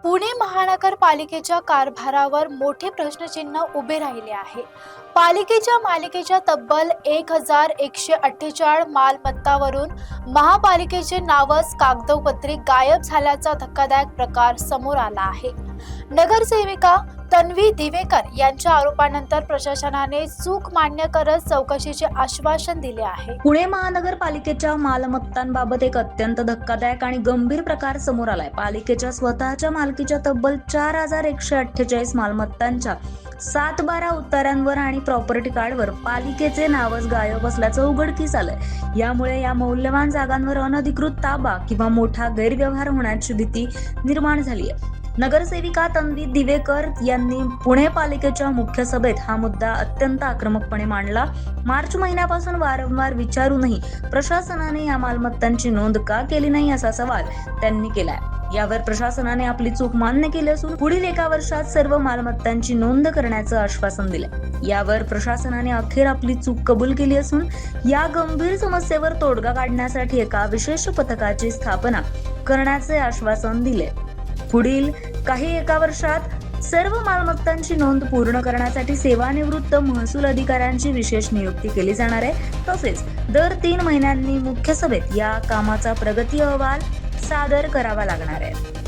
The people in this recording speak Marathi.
पुणे महानगरपालिकेच्या कारभारावर मोठे प्रश्नचिन्ह उभे राहिले आहे. पालिकेच्या मालकीच्या तब्बल 1148 मालमत्तावरून महापालिकेचे नावच कागदोपत्री गायब झाल्याचा धक्कादायक प्रकार समोर आला आहे. नगरसेविका तन्वी दिवेकर यांच्या आरोपानंतर प्रशासनाने चूक मान्य करत चौकशीचे आश्वासन दिले आहे. पुणे महानगरपालिकेच्या मालमत्तांबाबत एक अत्यंत धक्कादायक आणि गंभीर प्रकार समोर आलाय. पालिकेच्या स्वतःच्या मालकीच्या तब्बल 4148 मालमत्तांच्या 7-12 उत्तरांवर आणि प्रॉपर्टी कार्डवर पालिकेचे नावच गायब असल्याचं उघडकीस आलंय. यामुळे या मौल्यवान जागांवर अनधिकृत ताबा किंवा मोठा गैरव्यवहार होण्याची भीती निर्माण झाली आहे. नगरसेविका तन्वी दिवेकर यांनी पुणे पालिकेच्या मुख्य सभेत हा मुद्दा अत्यंत आक्रमकपणे मांडला. मार्च महिन्यापासून वारंवार विचारूनही प्रशासनाने या मालमत्तांची नोंद का केली नाही असा सवाल त्यांनी केलाय. यावर प्रशासनाने आपली चूक मान्य केली असून पुढील 1 वर्षात सर्व मालमत्तांची नोंद करण्याचं आश्वासन दिलंय. यावर प्रशासनाने अखेर आपली चूक कबूल केली असून या गंभीर समस्येवर तोडगा काढण्यासाठी एका विशेष पथकाची स्थापना करण्याचे आश्वासन दिले. पुढील 1 वर्षात सर्व मालमत्तांची नोंद पूर्ण करण्यासाठी सेवानिवृत्त महसूल अधिकाऱ्यांची विशेष नियुक्ती केली जाणार आहे. तसेच दर 3 महिन्यांनी मुख्य सभेत या कामाचा प्रगती अहवाल सादर करावा लागणार आहे.